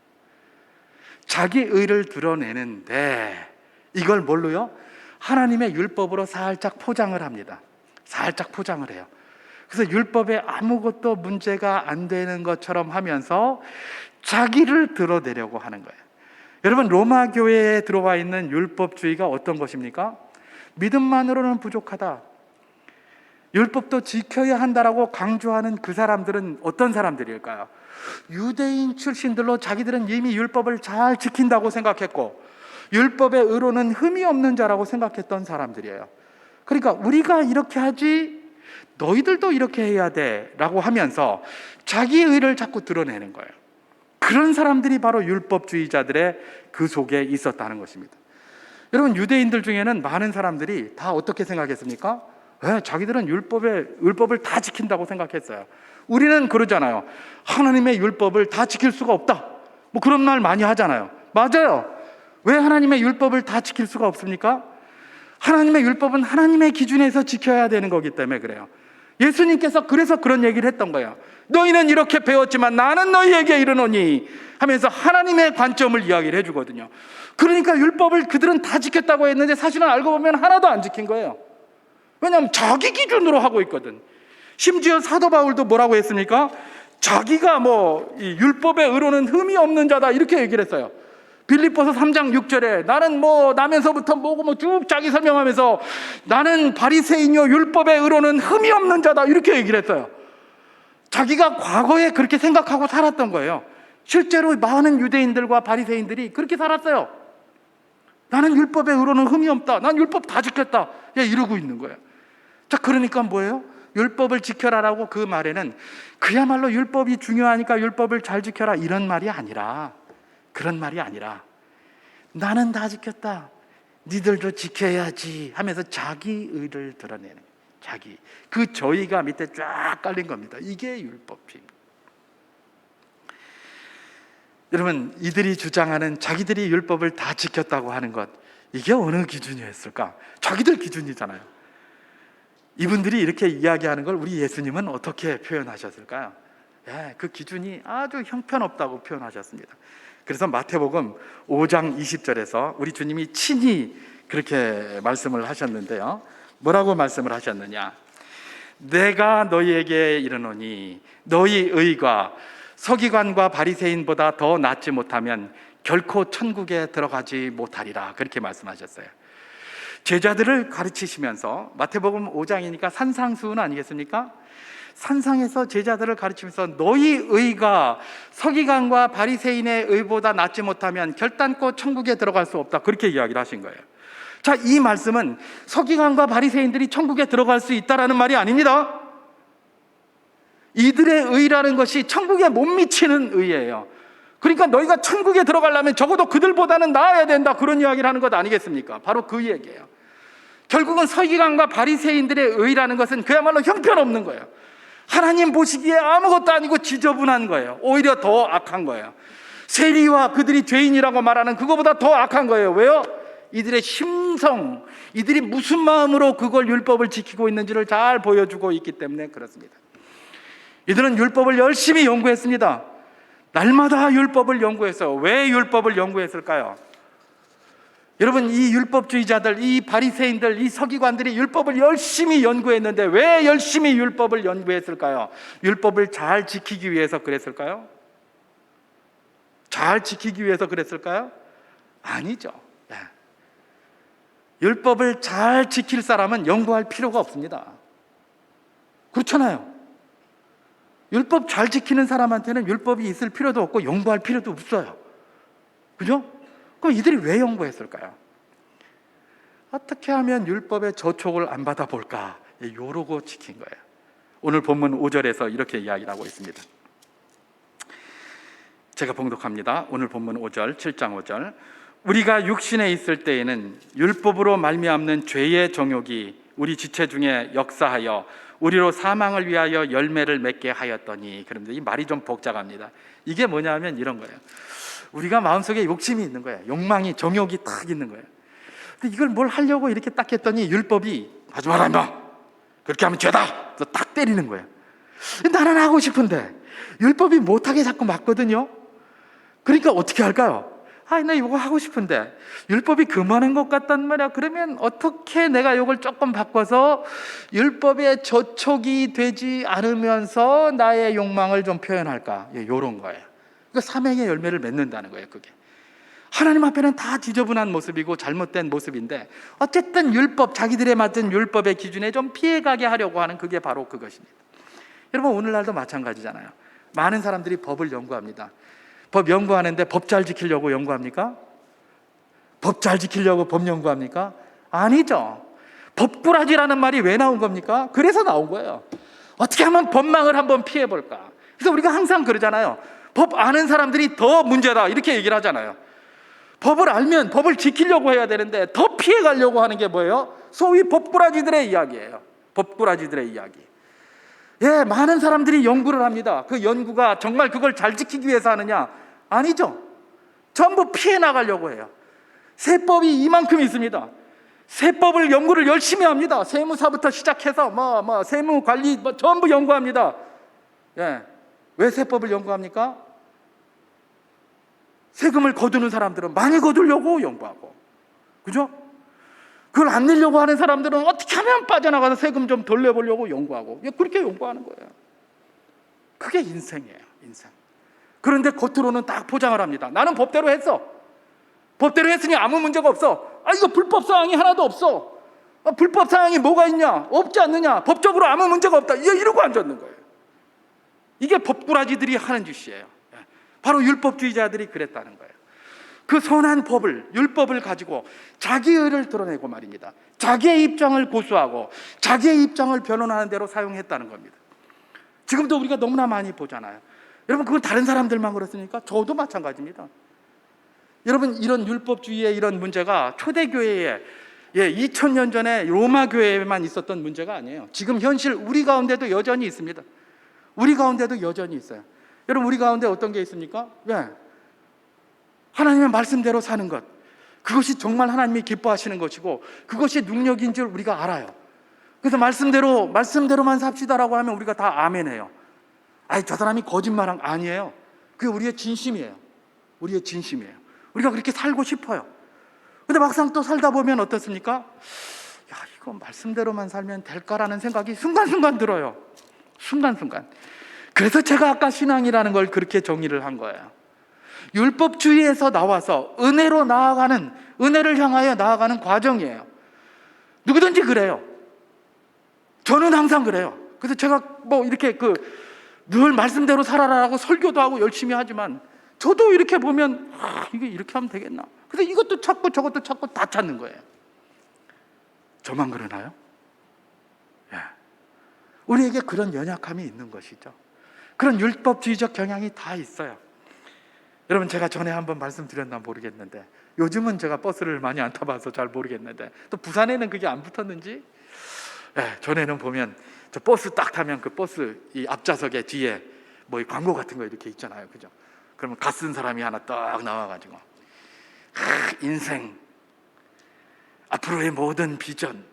자기 의를 드러내는데 이걸 뭘로요? 하나님의 율법으로 살짝 포장을 합니다. 살짝 포장을 해요. 그래서 율법에 아무것도 문제가 안 되는 것처럼 하면서 자기를 드러내려고 하는 거예요. 여러분, 로마 교회에 들어와 있는 율법주의가 어떤 것입니까? 믿음만으로는 부족하다. 율법도 지켜야 한다라고 강조하는 그 사람들은 어떤 사람들일까요? 유대인 출신들로 자기들은 이미 율법을 잘 지킨다고 생각했고 율법의 의로는 흠이 없는 자라고 생각했던 사람들이에요. 그러니까 우리가 이렇게 하지 너희들도 이렇게 해야 돼 라고 하면서 자기 의를 자꾸 드러내는 거예요. 그런 사람들이 바로 율법주의자들의 그 속에 있었다는 것입니다. 여러분, 유대인들 중에는 많은 사람들이 다 어떻게 생각했습니까? 자기들은 율법을 다 지킨다고 생각했어요. 우리는 그러잖아요. 하나님의 율법을 다 지킬 수가 없다, 뭐 그런 말 많이 하잖아요. 맞아요. 왜 하나님의 율법을 다 지킬 수가 없습니까? 하나님의 율법은 하나님의 기준에서 지켜야 되는 거기 때문에 그래요. 예수님께서 그래서 그런 얘기를 했던 거예요. 너희는 이렇게 배웠지만 나는 너희에게 이르노니 하면서 하나님의 관점을 이야기를 해주거든요. 그러니까 율법을 그들은 다 지켰다고 했는데 사실은 알고 보면 하나도 안 지킨 거예요. 왜냐하면 자기 기준으로 하고 있거든. 심지어 사도 바울도 뭐라고 했습니까? 자기가 이 율법의 의로는 흠이 없는 자다 이렇게 얘기를 했어요. 빌립보서 3장 6절에 나는 나면서부터 뭐고 쭉 자기 설명하면서 나는 바리새인이요 율법의 의로는 흠이 없는 자다 이렇게 얘기를 했어요. 자기가 과거에 그렇게 생각하고 살았던 거예요. 실제로 많은 유대인들과 바리새인들이 그렇게 살았어요. 나는 율법의 의로는 흠이 없다, 난 율법 다 지켰다 이러고 있는 거예요. 자, 그러니까 뭐예요? 율법을 지켜라라고 그 말에는 그야말로 율법이 중요하니까 율법을 잘 지켜라 이런 말이 아니라, 그런 말이 아니라 나는 다 지켰다, 니들도 지켜야지 하면서 자기 의를 드러내는, 자기 그 저희가 밑에 쫙 깔린 겁니다. 이게 율법입니다. 여러분, 이들이 주장하는 자기들이 율법을 다 지켰다고 하는 것, 이게 어느 기준이었을까? 자기들 기준이잖아요. 이분들이 이렇게 이야기하는 걸 우리 예수님은 어떻게 표현하셨을까요? 그 기준이 아주 형편없다고 표현하셨습니다. 그래서 마태복음 5장 20절에서 우리 주님이 친히 그렇게 말씀을 하셨는데요. 뭐라고 말씀을 하셨느냐? 내가 너희에게 이르노니 너희 의가 서기관과 바리새인보다 더 낫지 못하면 결코 천국에 들어가지 못하리라, 그렇게 말씀하셨어요. 제자들을 가르치시면서, 마태복음 5장이니까 산상수훈 아니겠습니까? 산상에서 제자들을 가르치면서 너희 의가 서기관과 바리새인의 의보다 낫지 못하면 결단코 천국에 들어갈 수 없다, 그렇게 이야기를 하신 거예요. 자, 이 말씀은 서기관과 바리새인들이 천국에 들어갈 수 있다라는 말이 아닙니다. 이들의 의라는 것이 천국에 못 미치는 의예요. 그러니까 너희가 천국에 들어가려면 적어도 그들보다는 나아야 된다, 그런 이야기를 하는 것 아니겠습니까? 바로 그 얘기예요. 결국은 서기관과 바리새인들의 의라는 것은 그야말로 형편없는 거예요. 하나님 보시기에 아무것도 아니고 지저분한 거예요. 오히려 더 악한 거예요. 세리와 그들이 죄인이라고 말하는 그거보다 더 악한 거예요. 왜요? 이들의 심성, 이들이 무슨 마음으로 그걸 율법을 지키고 있는지를 잘 보여주고 있기 때문에 그렇습니다. 이들은 율법을 열심히 연구했습니다. 날마다 율법을 연구했어요. 왜 율법을 연구했을까요? 여러분, 이 율법주의자들, 이 바리새인들, 이 서기관들이 율법을 열심히 연구했는데 왜 열심히 율법을 연구했을까요? 율법을 잘 지키기 위해서 그랬을까요? 잘 지키기 위해서 그랬을까요? 아니죠. 율법을 잘 지킬 사람은 연구할 필요가 없습니다. 그렇잖아요. 율법 잘 지키는 사람한테는 율법이 있을 필요도 없고 연구할 필요도 없어요. 그죠? 그럼 이들이 왜 연구했을까요? 어떻게 하면 율법의 저촉을 안 받아볼까? 요러고 지킨 거예요. 오늘 본문 5절에서 이렇게 이야기를 하고 있습니다. 제가 봉독합니다. 오늘 본문 5절, 7장 5절. 우리가 육신에 있을 때에는 율법으로 말미암는 죄의 정욕이 우리 지체 중에 역사하여 우리로 사망을 위하여 열매를 맺게 하였더니. 그런데 이 말이 좀 복잡합니다. 이게 뭐냐면 이런 거예요. 우리가 마음속에 욕심이 있는 거예요. 욕망이, 정욕이 딱 있는 거예요. 근데 이걸 뭘 하려고 이렇게 딱 했더니 율법이 하지 마라 임마, 그렇게 하면 죄다, 그래서 딱 때리는 거예요. 나는 하고 싶은데 율법이 못하게 자꾸 막거든요. 그러니까 어떻게 할까요? 나 이거 하고 싶은데 율법이 그만한 것 같단 말이야. 그러면 어떻게 내가 이걸 조금 바꿔서 율법의 저촉이 되지 않으면서 나의 욕망을 좀 표현할까? 이런 거예요. 그러니까 삼행의 열매를 맺는다는 거예요. 그게 하나님 앞에는 다 지저분한 모습이고 잘못된 모습인데 어쨌든 율법, 자기들에 맞은 율법의 기준에 좀 피해가게 하려고 하는 그게 바로 그것입니다. 여러분, 오늘날도 마찬가지잖아요. 많은 사람들이 법을 연구합니다. 법 연구하는데 법 잘 지키려고 연구합니까? 법 잘 지키려고 법 연구합니까? 아니죠. 법꾸라지라는 말이 왜 나온 겁니까? 그래서 나온 거예요. 어떻게 하면 법망을 한번 피해볼까? 그래서 우리가 항상 그러잖아요. 법 아는 사람들이 더 문제다, 이렇게 얘기를 하잖아요. 법을 알면 법을 지키려고 해야 되는데 더 피해가려고 하는 게 뭐예요? 소위 법꾸라지들의 이야기예요. 법꾸라지들의 이야기. 예, 많은 사람들이 연구를 합니다. 그 연구가 정말 그걸 잘 지키기 위해서 하느냐? 아니죠. 전부 피해 나가려고 해요. 세법이 이만큼 있습니다. 세법을 연구를 열심히 합니다. 세무사부터 시작해서 세무 관리 전부 연구합니다. 예, 왜 세법을 연구합니까? 세금을 거두는 사람들은 많이 거두려고 연구하고, 그죠? 그걸 안 내려고 하는 사람들은 어떻게 하면 빠져나가서 세금 좀 덜 내보려고 연구하고, 그렇게 연구하는 거예요. 그게 인생이에요, 인생. 그런데 겉으로는 딱 포장을 합니다. 나는 법대로 했어. 법대로 했으니 아무 문제가 없어. 이거 불법 사항이 하나도 없어. 불법 사항이 뭐가 있냐? 없지 않느냐? 법적으로 아무 문제가 없다. 이러고 앉았는 거예요. 이게 법꾸라지들이 하는 짓이에요. 바로 율법주의자들이 그랬다는 거예요. 그 선한 법을, 율법을 가지고 자기 의를 드러내고 말입니다. 자기의 입장을 고수하고 자기의 입장을 변론하는 대로 사용했다는 겁니다. 지금도 우리가 너무나 많이 보잖아요. 여러분, 그건 다른 사람들만 그렇습니까? 저도 마찬가지입니다. 여러분, 이런 율법주의의 이런 문제가 초대교회에 2000년 전에 로마 교회에만 있었던 문제가 아니에요. 지금 현실 우리 가운데도 여전히 있습니다. 우리 가운데도 여전히 있어요. 여러분, 우리 가운데 어떤 게 있습니까? 하나님의 말씀대로 사는 것, 그것이 정말 하나님이 기뻐하시는 것이고 그것이 능력인 줄 우리가 알아요. 그래서 말씀대로만 삽시다라고 하면 우리가 다 아멘해요. 저 사람이 거짓말한 거 아니에요. 그게 우리의 진심이에요. 우리의 진심이에요. 우리가 그렇게 살고 싶어요. 근데 막상 또 살다 보면 어떻습니까? 이거 말씀대로만 살면 될까라는 생각이 순간순간 들어요. 순간순간. 그래서 제가 아까 신앙이라는 걸 그렇게 정의를 한 거예요. 율법주의에서 나와서 은혜를 향하여 나아가는 과정이에요. 누구든지 그래요. 저는 항상 그래요. 그래서 제가 이렇게 늘 말씀대로 살아라라고 설교도 하고 열심히 하지만 저도 이렇게 보면 이게 이렇게 하면 되겠나? 그래서 이것도 찾고 저것도 찾고 다 찾는 거예요. 저만 그러나요? 우리에게 그런 연약함이 있는 것이죠. 그런 율법주의적 경향이 다 있어요. 여러분, 제가 전에 한번 말씀드렸나 모르겠는데 요즘은 제가 버스를 많이 안 타봐서 잘 모르겠는데 또 부산에는 그게 안 붙었는지, 전에는 보면 저 버스 딱 타면 그 버스 이 앞좌석에 뒤에 이 광고 같은 거 이렇게 있잖아요, 그죠? 그러면 갓 쓴 사람이 하나 딱 나와가지고 인생, 앞으로의 모든 비전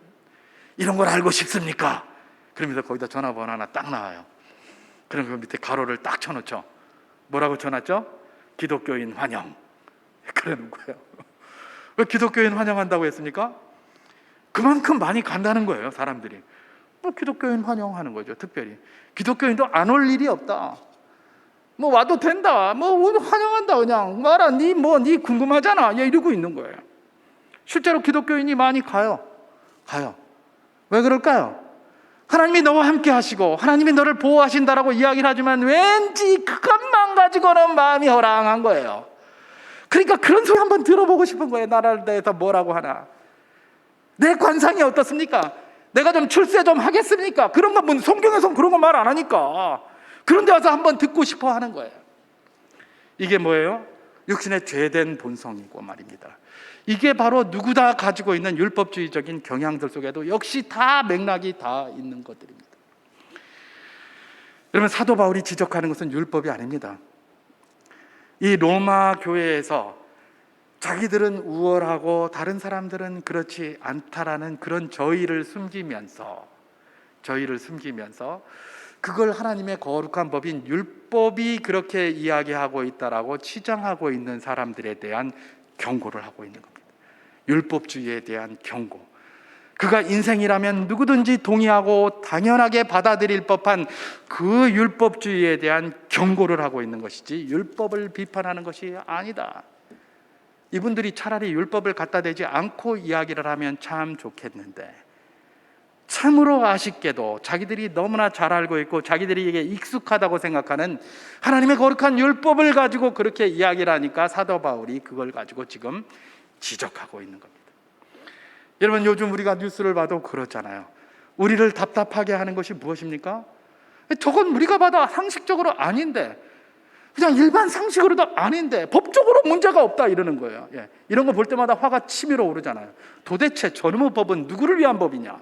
이런 걸 알고 싶습니까? 그러면서 거기다 전화번호 하나 딱 나와요. 그럼 그 밑에 가로를 딱 쳐놓죠. 뭐라고 쳐놨죠? 기독교인 환영. 그러는 거예요. 왜 기독교인 환영한다고 했습니까? 그만큼 많이 간다는 거예요, 사람들이. 기독교인 환영하는 거죠, 특별히. 기독교인도 안 올 일이 없다. 와도 된다. 환영한다. 그냥 와라. 네 궁금하잖아. 이러고 있는 거예요. 실제로 기독교인이 많이 가요. 왜 그럴까요? 하나님이 너와 함께 하시고 하나님이 너를 보호하신다라고 이야기를 하지만 왠지 그것만 가지고는 마음이 허랑한 거예요. 그러니까 그런 소리 한번 들어보고 싶은 거예요. 나라를 대해서 뭐라고 하나. 내 관상이 어떻습니까? 내가 좀 출세 좀 하겠습니까? 그런 거 성경에서는 그런 거 말 안 하니까 그런 데 와서 한번 듣고 싶어 하는 거예요. 이게 뭐예요? 육신의 죄된 본성이고 말입니다. 이게 바로 누구 다 가지고 있는 율법주의적인 경향들 속에도 역시 다 맥락이 다 있는 것들입니다. 여러분, 사도 바울이 지적하는 것은 율법이 아닙니다. 이 로마 교회에서 자기들은 우월하고 다른 사람들은 그렇지 않다라는 그런 저희를 숨기면서 그걸 하나님의 거룩한 법인 율법이 그렇게 이야기하고 있다라고 치장하고 있는 사람들에 대한 경고를 하고 있는 겁니다. 율법주의에 대한 경고. 그가 인생이라면 누구든지 동의하고 당연하게 받아들일 법한 그 율법주의에 대한 경고를 하고 있는 것이지 율법을 비판하는 것이 아니다. 이분들이 차라리 율법을 갖다 대지 않고 이야기를 하면 참 좋겠는데, 참으로 아쉽게도 자기들이 너무나 잘 알고 있고 자기들이 이게 익숙하다고 생각하는 하나님의 거룩한 율법을 가지고 그렇게 이야기를 하니까 사도 바울이 그걸 가지고 지금 지적하고 있는 겁니다. 여러분, 요즘 우리가 뉴스를 봐도 그렇잖아요. 우리를 답답하게 하는 것이 무엇입니까? 저건 우리가 봐도 상식적으로 아닌데, 그냥 일반 상식으로도 아닌데 법적으로 문제가 없다 이러는 거예요. 이런 거 볼 때마다 화가 치밀어 오르잖아요. 도대체 저놈의 법은 누구를 위한 법이냐?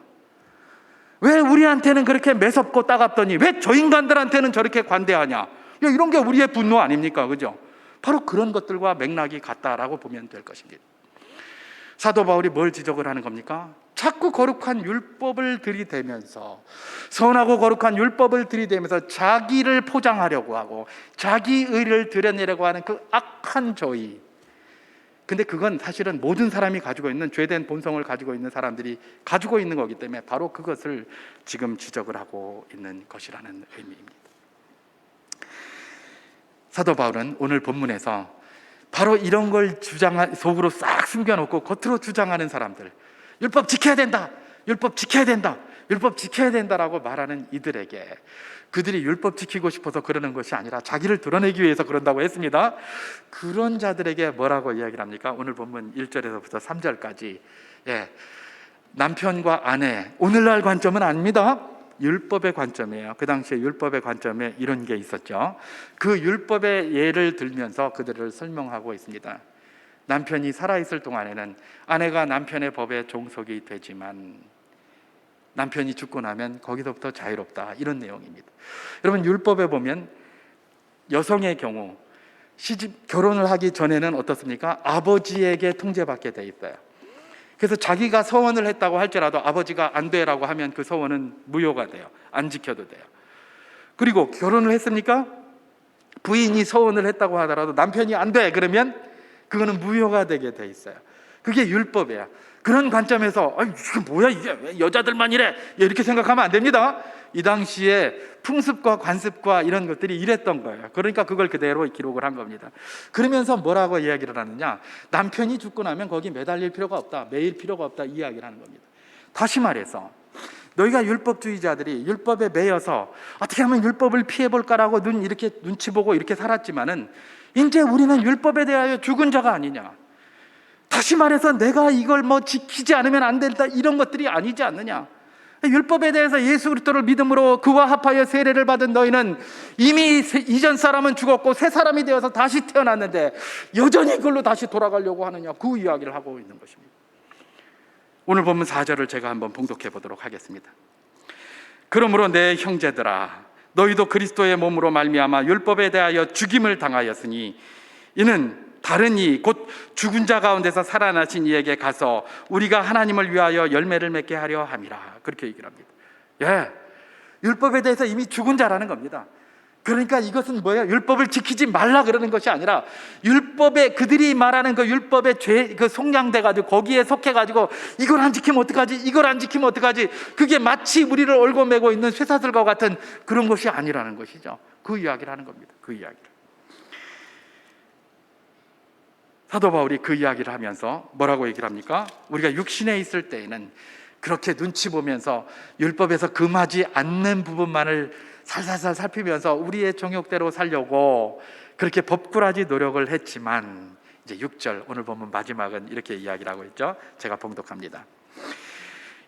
왜 우리한테는 그렇게 매섭고 따갑더니 왜 저 인간들한테는 저렇게 관대하냐? 이런 게 우리의 분노 아닙니까? 그죠? 바로 그런 것들과 맥락이 같다라고 보면 될 것입니다. 사도 바울이 뭘 지적을 하는 겁니까? 자꾸 거룩한 율법을 들이대면서, 선하고 거룩한 율법을 들이대면서 자기를 포장하려고 하고 자기 의를 드러내려고 하는 그 악한 저희. 근데 그건 사실은 모든 사람이 가지고 있는 죄된 본성을 가지고 있는 사람들이 가지고 있는 거기 때문에 바로 그것을 지금 지적을 하고 있는 것이라는 의미입니다. 사도 바울은 오늘 본문에서 바로 이런 걸 속으로 싹 숨겨놓고 겉으로 주장하는 사람들, 율법 지켜야 된다, 율법 지켜야 된다, 율법 지켜야 된다라고 말하는 이들에게, 그들이 율법 지키고 싶어서 그러는 것이 아니라 자기를 드러내기 위해서 그런다고 했습니다. 그런 자들에게 뭐라고 이야기를 합니까? 오늘 본문 1절에서부터 3절까지 남편과 아내, 오늘날 관점은 아닙니다. 율법의 관점이에요. 그 당시에 율법의 관점에 이런 게 있었죠. 그 율법의 예를 들면서 그들을 설명하고 있습니다. 남편이 살아있을 동안에는 아내가 남편의 법에 종속이 되지만 남편이 죽고 나면 거기서부터 자유롭다, 이런 내용입니다. 여러분, 율법에 보면 여성의 경우 결혼을 하기 전에는 어떻습니까? 아버지에게 통제받게 돼 있어요. 그래서 자기가 서원을 했다고 할지라도 아버지가 안 돼라고 하면 그 서원은 무효가 돼요. 안 지켜도 돼요. 그리고 결혼을 했습니까? 부인이 서원을 했다고 하더라도 남편이 안 돼 그러면 그거는 무효가 되게 돼 있어요. 그게 율법이에요. 그런 관점에서 이게 뭐야, 이게 왜 여자들만 이래, 이렇게 생각하면 안 됩니다. 이 당시에 풍습과 관습과 이런 것들이 이랬던 거예요. 그러니까 그걸 그대로 기록을 한 겁니다. 그러면서 뭐라고 이야기를 하느냐, 남편이 죽고 나면 거기 매달릴 필요가 없다, 매일 필요가 없다, 이 이야기를 하는 겁니다. 다시 말해서 너희가 율법주의자들이 율법에 매여서 어떻게 하면 율법을 피해볼까라고 이렇게 눈치 보고 이렇게 살았지만은 이제 우리는 율법에 대하여 죽은 자가 아니냐, 다시 말해서 내가 이걸 지키지 않으면 안 된다, 이런 것들이 아니지 않느냐. 율법에 대해서 예수 그리스도를 믿음으로 그와 합하여 세례를 받은 너희는 이미 이전 사람은 죽었고 새 사람이 되어서 다시 태어났는데 여전히 그걸로 다시 돌아가려고 하느냐, 그 이야기를 하고 있는 것입니다. 오늘 본문 4절을 제가 한번 봉독해 보도록 하겠습니다. 그러므로 내 형제들아, 너희도 그리스도의 몸으로 말미암아 율법에 대하여 죽임을 당하였으니 이는 다른 이 곧 죽은 자 가운데서 살아나신 이에게 가서 우리가 하나님을 위하여 열매를 맺게 하려 함이라, 그렇게 얘기를 합니다. 율법에 대해서 이미 죽은 자라는 겁니다. 그러니까 이것은 뭐예요? 율법을 지키지 말라 그러는 것이 아니라 율법에, 그들이 말하는 그 율법의 속량돼 가지고 거기에 속해 가지고 이걸 안 지키면 어떡하지, 이걸 안 지키면 어떡하지, 그게 마치 우리를 얽어매고 있는 쇠사슬과 같은 그런 것이 아니라는 것이죠. 그 이야기를 하는 겁니다. 그 이야기를. 사도 바울이 그 이야기를 하면서 뭐라고 얘기를 합니까? 우리가 육신에 있을 때에는 그렇게 눈치 보면서 율법에서 금하지 않는 부분만을 살살살 살피면서 우리의 정욕대로 살려고 그렇게 법꾸라지 노력을 했지만, 이제 6절 오늘 보면 마지막은 이렇게 이야기를 하고 있죠. 제가 봉독합니다.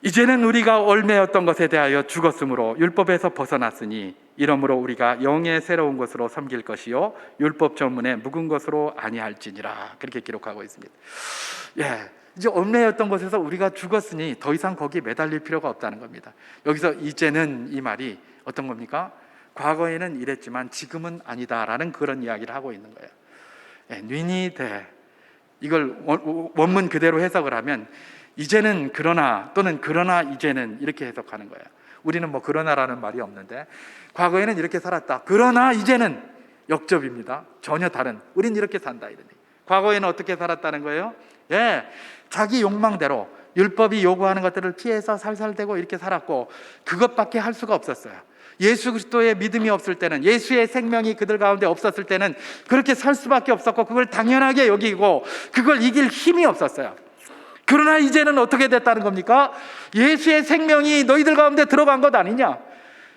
이제는 우리가 얽매였던 것에 대하여 죽었으므로 율법에서 벗어났으니 이러므로 우리가 영의 새로운 것으로 섬길 것이요 율법 전문에 묵은 것으로 아니할지니라, 그렇게 기록하고 있습니다. 이제 얽매였던 것에서 우리가 죽었으니 더 이상 거기에 매달릴 필요가 없다는 겁니다. 여기서 이제는, 이 말이 어떤 겁니까? 과거에는 이랬지만 지금은 아니다라는 그런 이야기를 하고 있는 거예요. 뉘니 대, 이걸 원문 그대로 해석을 하면 이제는 그러나, 또는 그러나 이제는, 이렇게 해석하는 거예요. 우리는 그러나라는 말이 없는데 과거에는 이렇게 살았다, 그러나 이제는 역접입니다. 전혀 다른, 우린 이렇게 산다, 이러니. 과거에는 어떻게 살았다는 거예요? 자기 욕망대로 율법이 요구하는 것들을 피해서 살살대고 이렇게 살았고 그것밖에 할 수가 없었어요. 예수 그리스도의 믿음이 없을 때는, 예수의 생명이 그들 가운데 없었을 때는 그렇게 살 수밖에 없었고, 그걸 당연하게 여기고 그걸 이길 힘이 없었어요. 그러나 이제는 어떻게 됐다는 겁니까? 예수의 생명이 너희들 가운데 들어간 것 아니냐?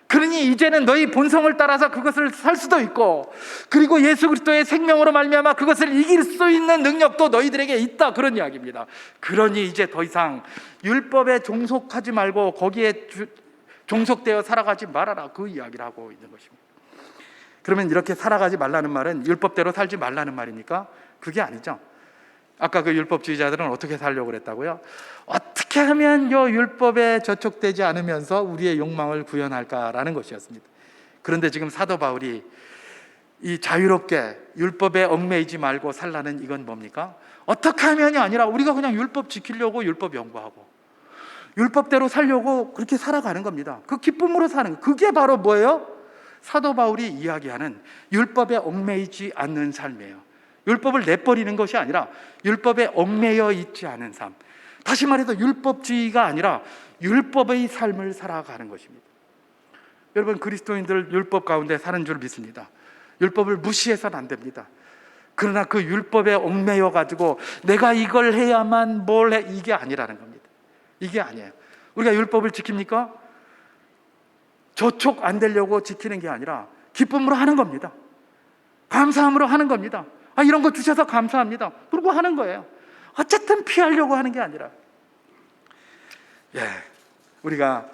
그러니 이제는 너희 본성을 따라서 그것을 살 수도 있고, 그리고 예수 그리스도의 생명으로 말미암아 그것을 이길 수 있는 능력도 너희들에게 있다, 그런 이야기입니다. 그러니 이제 더 이상 율법에 종속하지 말고 거기에 종속되어 살아가지 말아라, 그 이야기를 하고 있는 것입니다. 그러면 이렇게 살아가지 말라는 말은 율법대로 살지 말라는 말입니까? 그게 아니죠. 아까 그 율법주의자들은 어떻게 살려고 그랬다고요? 어떻게 하면 이 율법에 저촉되지 않으면서 우리의 욕망을 구현할까라는 것이었습니다. 그런데 지금 사도 바울이 이 자유롭게 율법에 얽매이지 말고 살라는 이건 뭡니까? 어떻게 하면이 아니라 우리가 그냥 율법 지키려고 율법 연구하고 율법대로 살려고 그렇게 살아가는 겁니다. 그 기쁨으로 사는 거, 그게 바로 뭐예요? 사도 바울이 이야기하는 율법에 얽매이지 않는 삶이에요. 율법을 내버리는 것이 아니라 율법에 얽매여 있지 않은 삶, 다시 말해서 율법주의가 아니라 율법의 삶을 살아가는 것입니다. 여러분, 그리스도인들 율법 가운데 사는 줄 믿습니다. 율법을 무시해서는 안 됩니다. 그러나 그 율법에 얽매여 가지고 내가 이걸 해야만 뭘 해, 이게 아니라는 겁니다. 이게 아니에요. 우리가 율법을 지킵니까? 저촉 안 되려고 지키는 게 아니라 기쁨으로 하는 겁니다. 감사함으로 하는 겁니다. 이런 거 주셔서 감사합니다, 그러고 하는 거예요. 어쨌든 피하려고 하는 게 아니라. 우리가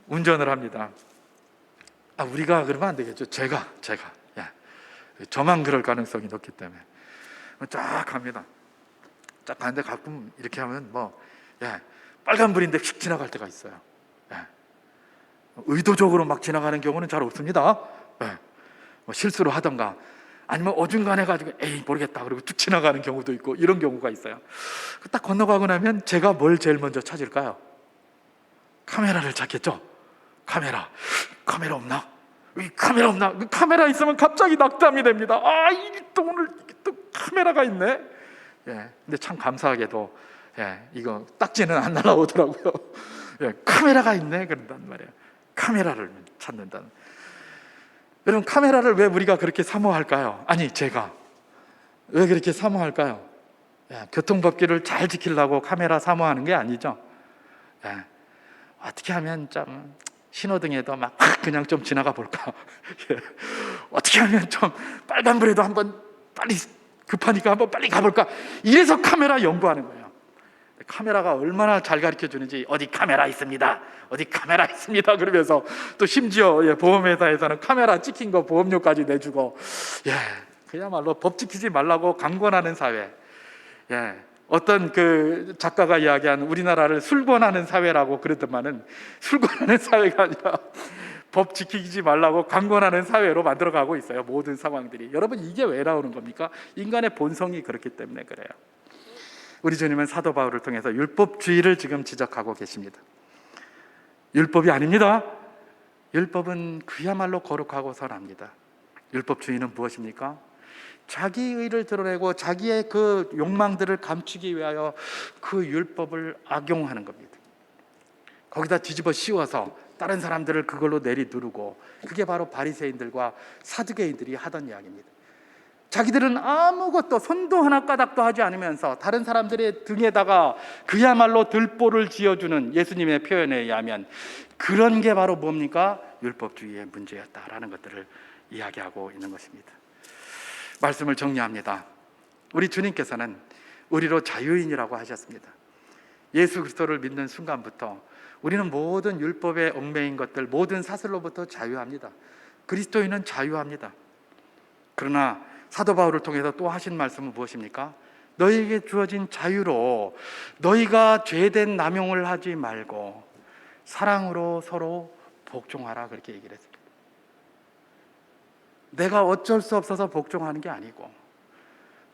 운전을 합니다. 우리가 그러면 안 되겠죠. 제가 저만 그럴 가능성이 높기 때문에 쫙 갑니다. 쫙 가는데 가끔 이렇게 하면 빨간불인데 휙 지나갈 때가 있어요. 의도적으로 막 지나가는 경우는 잘 없습니다. 실수로 하던가 아니면 어중간해가지고 에이 모르겠다 그리고 쭉 지나가는 경우도 있고, 이런 경우가 있어요. 딱 건너가고 나면 제가 뭘 제일 먼저 찾을까요? 카메라를 찾겠죠. 카메라 없나? 카메라 없나? 카메라 있으면 갑자기 낙담이 됩니다. 이게 또 오늘 또 카메라가 있네. 근데 참 감사하게도 이거 딱지는 안 날아오더라고요. 카메라가 있네, 그런단 말이에요. 카메라를 찾는다는. 여러분, 카메라를 왜 우리가 그렇게 사모할까요? 제가 왜 그렇게 사모할까요? 교통법규를 잘 지키려고 카메라 사모하는 게 아니죠. 어떻게 하면 좀 신호등에도 막 그냥 좀 지나가 볼까? 어떻게 하면 좀 빨간불에도 한번 빨리 급하니까 한번 빨리 가볼까? 이래서 카메라 연구하는 거예요. 카메라가 얼마나 잘 가르쳐 주는지, 어디 카메라 있습니다, 어디 카메라 있습니다 그러면서 또 심지어 보험회사에서는 카메라 찍힌 거 보험료까지 내주고, 그야말로 법 지키지 말라고 강권하는 사회. 어떤 그 작가가 이야기한 우리나라를 술권하는 사회라고 그랬더만은, 술권하는 사회가 아니라 법 지키지 말라고 강권하는 사회로 만들어가고 있어요, 모든 상황들이. 여러분, 이게 왜 나오는 겁니까? 인간의 본성이 그렇기 때문에 그래요. 우리 주님은 사도 바울을 통해서 율법주의를 지금 지적하고 계십니다. 율법이 아닙니다. 율법은 그야말로 거룩하고 선합니다. 율법주의는 무엇입니까? 자기의를 드러내고 자기의 그 욕망들을 감추기 위하여 그 율법을 악용하는 겁니다. 거기다 뒤집어 씌워서 다른 사람들을 그걸로 내리누르고, 그게 바로 바리새인들과 사두개인들이 하던 이야기입니다. 자기들은 아무것도 손도 하나 까닥도 하지 않으면서 다른 사람들의 등에다가 그야말로 들보를 지어주는 예수님의 표현에 의하면 그런 게 바로 뭡니까? 율법주의의 문제였다라는 것들을 이야기하고 있는 것입니다. 말씀을 정리합니다. 우리 주님께서는 우리로 자유인이라고 하셨습니다. 예수 그리스도를 믿는 순간부터 우리는 모든 율법에 얽매인 것들, 모든 사슬로부터 자유합니다. 그리스도인은 자유합니다. 그러나 사도 바울을 통해서 또 하신 말씀은 무엇입니까? 너희에게 주어진 자유로 너희가 죄된 남용을 하지 말고 사랑으로 서로 복종하라, 그렇게 얘기를 했습니다. 내가 어쩔 수 없어서 복종하는 게 아니고,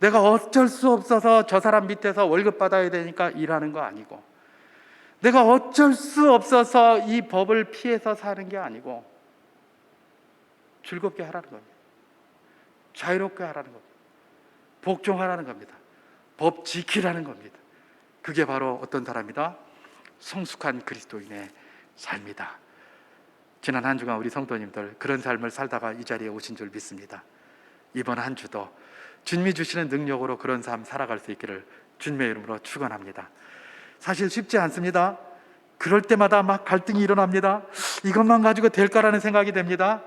내가 어쩔 수 없어서 저 사람 밑에서 월급 받아야 되니까 일하는 거 아니고, 내가 어쩔 수 없어서 이 법을 피해서 사는 게 아니고, 즐겁게 하라는 겁니다. 자유롭게 하라는 겁니다. 복종하라는 겁니다. 법 지키라는 겁니다. 그게 바로 어떤 사람이다? 성숙한 그리스도인의 삶이다. 지난 한 주간 우리 성도님들 그런 삶을 살다가 이 자리에 오신 줄 믿습니다. 이번 한 주도 주님이 주시는 능력으로 그런 삶 살아갈 수 있기를 주님의 이름으로 축원합니다. 사실 쉽지 않습니다. 그럴 때마다 막 갈등이 일어납니다. 이것만 가지고 될까라는 생각이 됩니다.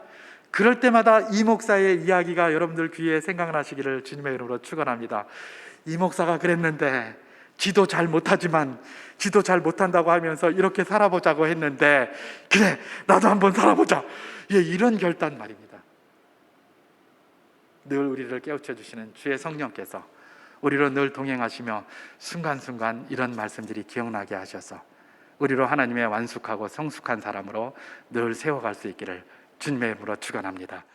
그럴 때마다 이 목사의 이야기가 여러분들 귀에 생각나시기를 주님의 이름으로 축원합니다. 이 목사가 그랬는데 지도 잘 못하지만 지도 잘 못한다고 하면서 이렇게 살아보자고 했는데 그래 나도 한번 살아보자, 이런 결단 말입니다. 늘 우리를 깨우쳐 주시는 주의 성령께서 우리로 늘 동행하시며 순간순간 이런 말씀들이 기억나게 하셔서 우리로 하나님의 완숙하고 성숙한 사람으로 늘 세워갈 수 있기를 주님의 이름으로 축원합니다.